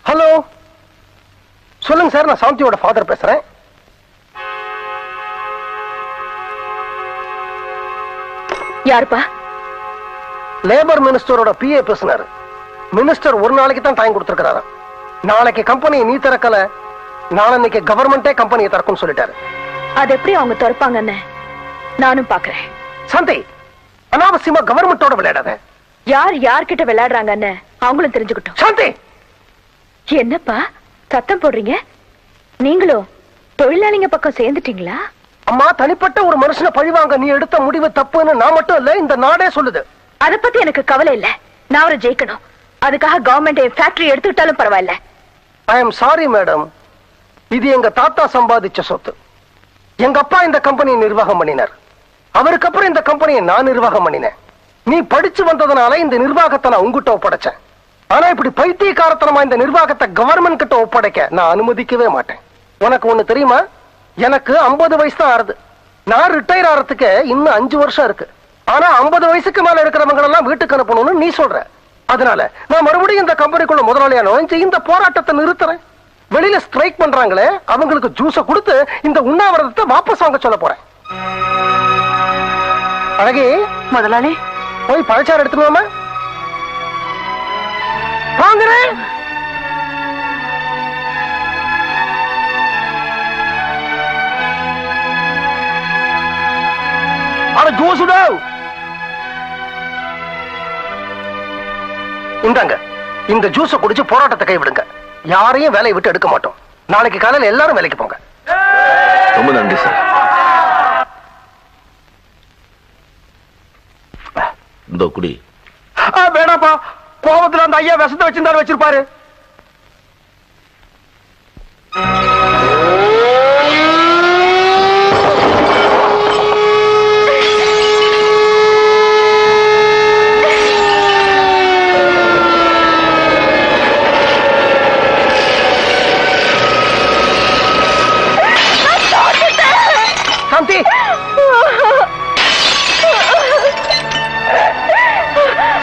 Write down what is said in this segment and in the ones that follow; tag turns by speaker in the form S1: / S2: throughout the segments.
S1: Hello, சொல்லுங்க sir. நான் சாந்தியோட father பேசுறேன்.
S2: யாருப்பா?
S1: லேபர் மினிஸ்டரோட பிஏ பேசினாரு. மினிஸ்டர் ஒரு நாளைக்கு தான் டைம் கொடுத்திருக்கிறாரு. நாளைக்கு கம்பெனியை நீ திறக்கல, நாளைக்கு கவர்மெண்டே கம்பெனியை திறக்கும்னு சொல்லிட்டாரு.
S2: அது எப்படி அவங்க திறப்பாங்கன்னு நானும் பாக்குறேன்.
S1: சாந்தி, அனாவசியமா கவர்மெண்டோட விளையாடாத.
S2: யார் யார்கிட்ட விளையாடுறாங்கன்னு அவங்களும் தெரிஞ்சுக்கிட்டோம்.
S1: சாந்தி,
S2: என்னப்பா சத்தம் போடுறீங்க? நீங்களும் தொழிலாளிங்க பக்கம் சேர்ந்துட்டீங்களா?
S1: அம்மா, தனிப்பட்ட ஒரு மனுஷனை பழிவாங்க நீ எடுத்த முடிவு தப்புன்னு நான் மட்டும் இல்ல, இந்த நாடே சொல்லுது.
S2: அத பத்தி எனக்கு கவலை இல்ல. நான் அவரை ஜெயிக்கணும். அதுக்காக கவர்மெண்ட் ஃபேக்டரி எடுத்துக்கிட்டாலும் பரவாயில்ல.
S1: ஐ எம் சாரி மேடம், இது எங்க தாத்தா சம்பாதிச்ச சொத்து. எங்க அப்பா இந்த கம்பெனியை நிர்வாகம் பண்ணினார். அவருக்கு அப்புறம் இந்த கம்பெனியை நான் நிர்வாகம் பண்ணினேன். நீ படிச்சு வந்ததுனால இந்த நிர்வாகத்தை நான் உங்ககிட்ட ஒப்படைச்சேன். ஆனா இப்படி பைத்தியக்காரத்தனமா இந்த நிர்வாகத்தை கவர்மெண்ட் கிட்ட ஒப்படைக்க நான் அனுமதிக்கவே மாட்டேன். உனக்கு ஒண்ணு தெரியுமா? எனக்கு 50 வயசு தான் ஆறுது. நான் ரிட்டையர் ஆறதுக்கு இன்னும் 5 வருஷம் இருக்கு. ஆனா 50 வயசுக்கு மேல இருக்கிறவங்க எல்லாம் வீட்டுக்கு அனுப்பணும்னு நீ சொல்ற. அதனால நான் மறுபடியும் இந்த கம்பெனிக்குள்ள முதலாளியா நுழைஞ்சு இந்த போராட்டத்தை நிறுத்துறேன். வெளியில ஸ்ட்ரைக் பண்றாங்களே, அவங்களுக்கு ஜூஸ கொடுத்து இந்த உண்ணாவிரதத்தை வாபஸ் வாங்க சொல்ல போறேன். அழகே,
S2: முதலாளி
S1: போய் பழச்சாறு எடுத்துக்கலாமா? வாங்குறேன். ஜூஸ் இந்தாங்க, இந்த ஜூஸ குடிச்சு போராட்டத்தை கைவிடுங்க. யாரையும் வேலையை விட்டு எடுக்க மாட்டோம். நாளைக்கு காலையில் எல்லாரும் வேலைக்கு போங்க.
S3: ரொம்ப நன்றி சார். இந்த குடி.
S1: வேணாப்பா, கோபத்துல அந்த ஐயா விஷத்தை வச்சிருந்தாரு, வச்சிருப்பாரு. சாந்தி,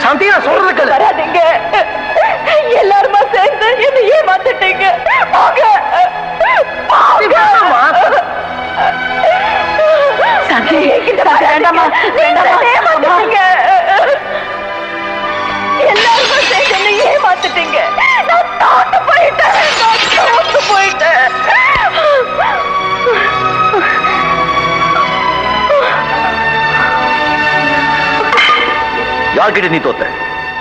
S1: சாந்தி, நான் சொல்றது கேளு.
S2: வராதீங்க. எல்லாருமா சேர்ந்து என்ன ஏமாத்திட்டீங்க. வேண்டாமா, ஏமாத்திட்டீங்க. எல்லாருமா சேர்ந்து என்ன ஏமாத்திட்டீங்க. நான் தோத்து போயிட்டேன்.
S3: யார்கிட்ட நீ தோத்த?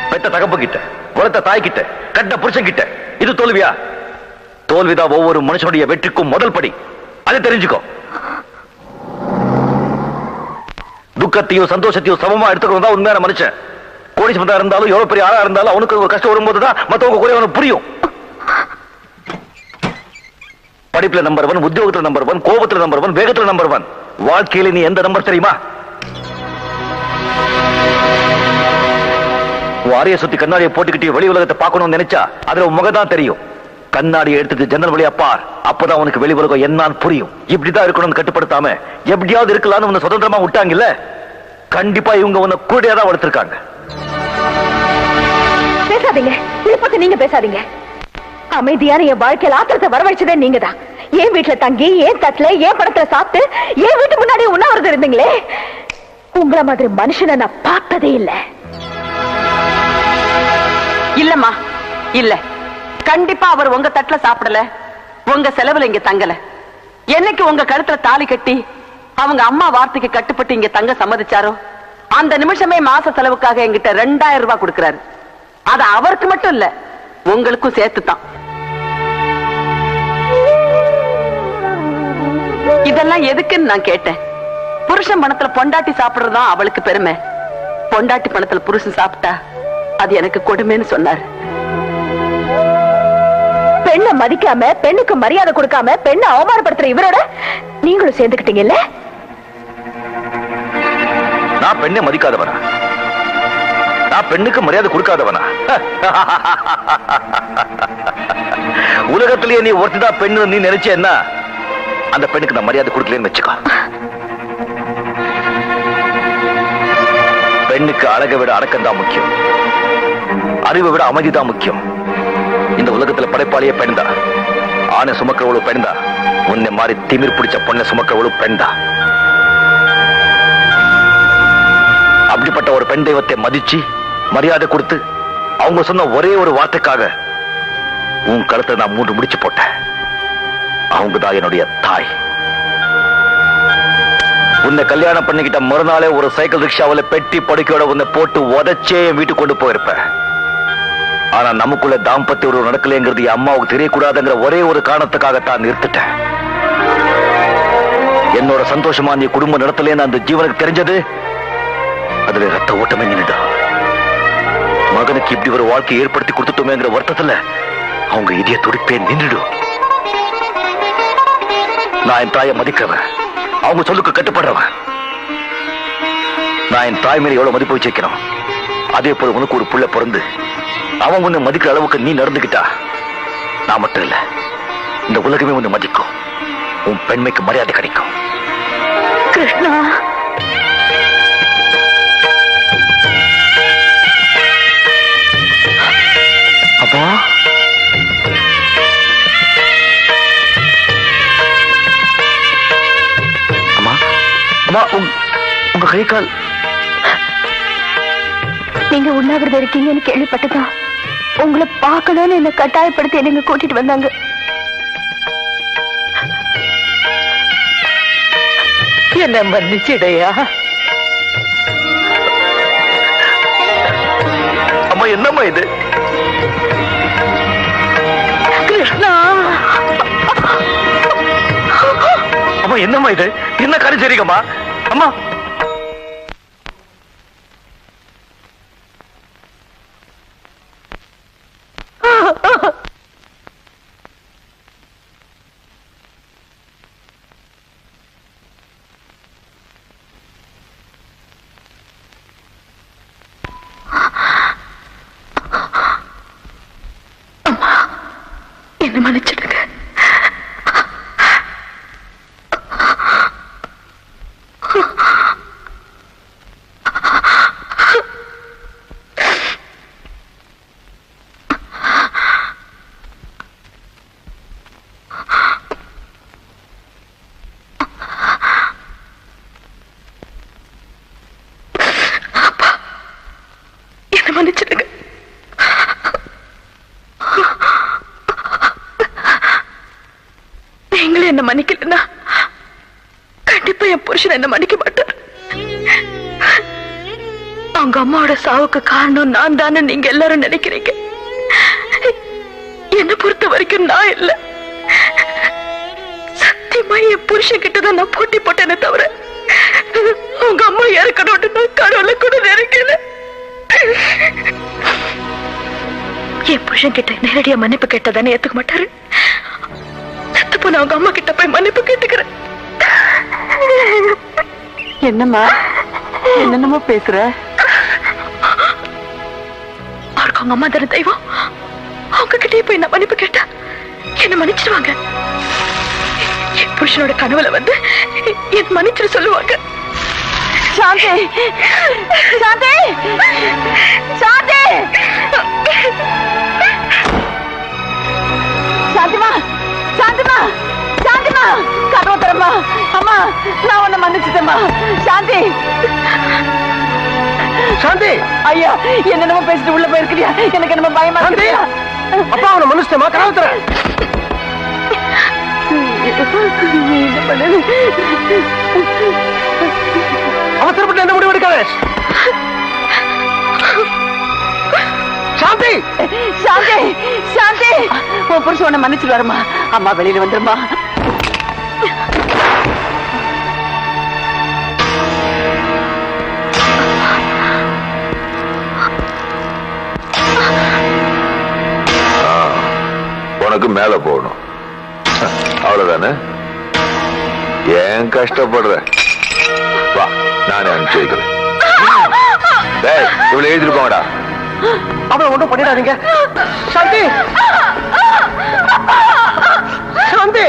S3: பெத்த தகப்பு கிட்ட, வளர்த்த தாய் கிட்ட, கட்ட புருஷன் கிட்ட. இது தோல்வியா? தோல்விதான் ஒவ்வொரு மனுஷனுடைய வெற்றிக்கும் முதல் படி. அதை தெரிஞ்சுக்கோ. துக்கத்தையும் சந்தோஷத்தையும் சமமா எடுத்துக்கணும் தான் உண்மையான மனுஷன். கோடீஸ்வரனா இருந்தாலும் எவ்வளவு பெரிய ஆளா இருந்தாலும் அவனுக்கு ஒரு கஷ்டம் வரும்போதுதான் மத்தவங்க கூட அவனுக்கு புரியும். படிப்புல நம்பர் 1, உத்தியோகத்துல நம்பர் 1, கோபத்துல நம்பர் 1, வேகத்துல நம்பர் 1. வாழ்க்கையில நீ எந்த நம்பர் தெரியுமா? வாரிய சுத்தி கண்ணாடியை போட்டுக்கிட்டு வெளி உலகத்தை பார்க்கணும்னு நினைச்சா அதுல முகதான் தெரியும். கண்ணாடியை எடுத்துட்டு ஜன்னல் வழியா பார், அப்பதான் உனக்கு வெளி உலகம் என்னன்னு புரியும். இப்படிதான் இருக்கணும்னு கட்டுப்படுத்தாம எப்படியாவது இருக்கலாம்னு உன்னை சுதந்திரமா விட்டாங்கல்ல, கண்டிப்பா இவங்க உன்னை கூடையாதான் வளர்த்திருக்காங்க.
S2: பேசாதீங்க, இதை பத்தி நீங்க பேசாதீங்க. அமைதியான என் வாழ்க்கையில் ஆத்திரத்தை வரவழைச்சதே நீங்க தான். ஏன் வீட்டுல தங்கி, ஏன் தட்டுல, ஏன் படத்துல சாப்பிட்டு, ஏன் வீட்டு முன்னாடி உண்ணாவிரதம் இருந்தீங்களே. உங்கள மாதிரி மனுஷனை நான் பார்த்ததே இல்ல.
S4: இல்லம்மா, இல்ல, கண்டிப்பா அவர் உங்க தட்டுல சாப்பிடல, உங்க செலவுல இங்க தங்கல. என்னைக்கு உங்க கழுத்துல தாலி கட்டி அவங்க அம்மா வார்த்தைக்கு கட்டுப்பட்டு இங்க தங்க சம்மதிச்சாரோ அந்த நிமிஷமே மாச செலவுக்காக என்கிட்ட 2000 ரூபாய் கொடுக்கிறாரு. அது அவருக்கு மட்டும் இல்ல, உங்களுக்கும் சேர்த்துதான். இதெல்லாம் எதுக்குன்னு நான் கேட்டேன். புருஷன் பணத்துல பொண்டாட்டி சாப்பிடுறதுதான் அவளுக்கு பெருமை. பொண்டாட்டி பணத்துல புருஷன் சாப்பிட்டா அது எனக்கு கொடுமைன்னு சொன்னாரு.
S2: பெண்ணை மதிக்காம, பெண்ணுக்கு மரியாதை கொடுக்காம, பெண்ணை அவமானப்படுத்துற இவரோட நீங்களும் சேர்ந்துக்கிட்டீங்கல்ல.
S3: நான் பெண்ணை மதிக்காதவனா? நான் பெண்ணுக்கு மரியாதை கொடுக்காதவனா? உலகத்திலேயே நீ ஒருத்திதான் பெண்ணு நீ நினைச்சேன்னா அந்த பெண்ணுக்கு நான் மரியாதை கொடுக்கலன்னு வச்சுக்கோ. பெண்ணுக்கு அழகை விட அடக்கம் தான் முக்கியம், அறிவை விட அமைதிதான் முக்கியம். இந்த உலகத்துல படைப்பாளியே பெண் தான். ஆணை சுமக்கிறவளும் பெண் தான். உன்னை மாதிரி திமிர் பிடிச்ச பொண்ணை சுமக்கிறவளும் பெண் தான். அப்படிப்பட்ட ஒரு பெண் தெய்வத்தை மதிச்சு மரியாதை கொடுத்து அவங்க சொன்ன ஒரே ஒரு வார்த்தைக்காக உன் கழுத்தை நான் 3 முடிச்சு போட்டேன். அவங்க தான் என்னுடைய தாய். உன்னை கல்யாணம் பண்ணிக்கிட்ட மறுநாளே ஒரு சைக்கிள் ரிக்ஷாவில் பெட்டி படுக்கையோட உன்னை போட்டு உதச்சே என் வீட்டுக்கு கொண்டு போயிருப்பேன். ஆனா நமக்குள்ள தாம்பத்திய உறவு நடக்கலைங்கிறது என் அம்மாவுக்கு தெரியக்கூடாதுங்கிற ஒரே ஒரு காரணத்துக்காகத்தான் நிறுத்திட்டேன். என்னோட சந்தோஷமா நீ குடும்பம் நடத்தலேன்னு அந்த ஜீவனுக்கு தெரிஞ்சது, அதுல ரத்த ஓட்டமே நின்னுடும். மகனுக்கு இப்படி ஒரு வாழ்க்கையை ஏற்படுத்தி கொடுத்துட்டோமேங்கிற வருத்தத்துல அவங்க இதய துடிப்பே நின்றுடும். நான் என் தாயை மதிக்கிறவன், அவங்க சொல்லுக்கு கட்டுப்படுறவன். நான் என் தாய் மேல எவ்வளவு மதிப்பு வச்சிருக்கிறோம், அதே போல உனக்கு ஒரு புள்ள பிறந்து அவன் உன்னை மதிக்கிற அளவுக்கு நீ நடந்துகிட்டா, நான் மட்டும் இல்ல இந்த உலகமே உன்னை மதிக்கும். உன் பெண்மைக்கு மரியாதை கிடைக்கும்.
S2: கிருஷ்ணா,
S3: அப்பா அம்மா, அம்மா உங்க கை கால்.
S2: நீங்க உண்ணாவிரதம் இருக்கீங்கன்னு கேள்விப்பட்டதா உங்களை பார்க்கணும்னு என்ன கட்டாயப்படுத்தி நீங்க கூட்டிட்டு வந்தாங்க.
S4: என்ன மன்னிச்சிடையா.
S3: அம்மா என்னம்மா இது?
S4: கிருஷ்ணா,
S3: அம்மா என்னம்மா இது? என்ன காரியம் சரிங்கம்மா? அம்மா
S2: என்ன மன்னிச்சிடுங்க. மன்னிச்சிடுங்க. நீங்களே என்ன மன்னிக்கலன்னா கண்டிப்பா என் புருஷன் என்ன மன்னிக்க மாட்டார். அவங்க அம்மாவோட சாவுக்கு காரணம் நான் தானே நீங்க எல்லாரும் நினைக்கிறீங்க. என்ன பொறுத்த வரைக்கும் நான் இல்ல, சத்தியமா என் புருஷன் கிட்டதான் நான் போட்டி போட்டேனே தவிர உங்க அம்மா இறக்கணும்னு நான் கடவுளை கூட நினைக்கல. என் புருஷன் கிட்ட நேரடியா மன்னிப்பு கேட்டதானே ஏத்துக்க மாட்டாரு. செத்து போன அவங்க அம்மா கிட்ட போய் மன்னிப்பு கேட்டுக்கிறேன்.
S4: என்னம்மா என்னென்னமோ பேசுற?
S2: அவருக்கு அவங்க அம்மா தான தெய்வம். அவங்க கிட்டே போய் நான் மன்னிப்பு கேட்டா என்ன மன்னிச்சிருவாங்க. என் புருஷனோட கனவுல வந்து என் மன்னிச்சிரு சொல்லுவாங்க.
S4: சாந்தி, சாந்தி, சாந்தி, சாந்திமா, சாந்திமா, சாந்திமா, கதவு தரமா. அம்மா, நான் உன்னை மன்னிச்சுட்டேம்மா. சாந்தி,
S1: சாந்தி,
S4: ஐயா என்னென்னமோ பேசிட்டு உள்ள போயிருக்கிறியா? எனக்கு என்னமோ பயமா
S1: சாந்தி,
S4: இருக்கு.
S1: அப்பா அவனை மன்னிச்சிட்டேமா? கனவு தர அவசரப்பட்டு எந்த முடிவு எடுக்காத. சாந்தி,
S4: சாந்தி, சாந்தி, உன் புருஷன் உன்னை மன்னிச்சுட்டு வரமா. அம்மா வெளியில வந்துருமா.
S5: உனக்கு மேல போகணும், அவ்வளவுதானே? ஏன் கஷ்டப்படுற? வா, நானே அனுப்பிச்சு வைக்கிறேன். இவ்வளவு எழுதிருக்கோங்கடா.
S1: அவளை ஒன்றும் பண்ணிடாதீங்க. சாந்தி, சாந்தி,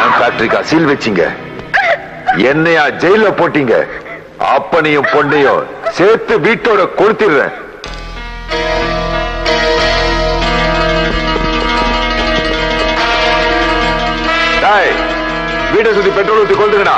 S5: என் ஃபேக்டரிக்கா சீல் வச்சிங்க? என்னையா ஜெயில போட்டீங்க, அப்பனையும் பொண்ணையும் சேர்த்து வீட்டோட கொளுத்திடுறேன். வீட்டை சுத்தி பெட்ரோல் ஊத்தி கொளுத்துங்கடா.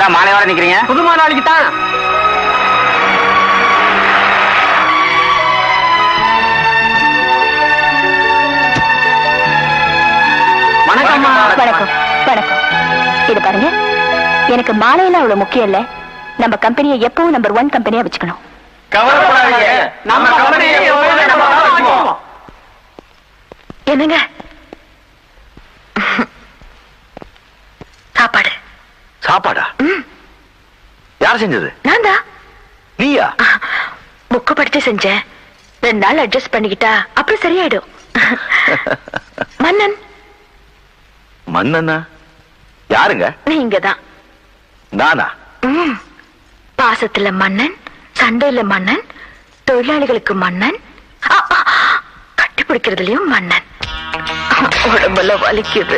S6: ஏன் மாலையோட நிக்கிறீங்க?
S1: புது நாளைக்கு தான்.
S6: வணக்கம்.
S2: வணக்கம் வணக்கம். இது பாருங்க, எனக்கு மாலையெல்லாம் அவ்வளவு முக்கியம் இல்ல. நம்ம கம்பெனியை எப்பவும் நம்பர் 1 கம்பெனியா வச்சுக்கணும். என்னங்க சாப்பாடு?
S3: சாப்பாடா? யார் செஞ்சது?
S2: நான் தான்.
S3: நீயா?
S2: புக்கு படிச்சு செஞ்சேன். 2 நாள் அட்ஜஸ்ட் பண்ணிக்கிட்டா அப்புறம் சரியாயிடும். மன்னன்.
S3: மன்னனா? யாருங்க?
S2: நீங்க தான்.
S3: நானா?
S2: பாசத்துல மன்னன், சண்டையில மன்னன், தொழிலாளிகளுக்கு மன்னன், கட்டி பிடிக்கிறதுலயும் மன்னன். உடம்புல வலிக்குது.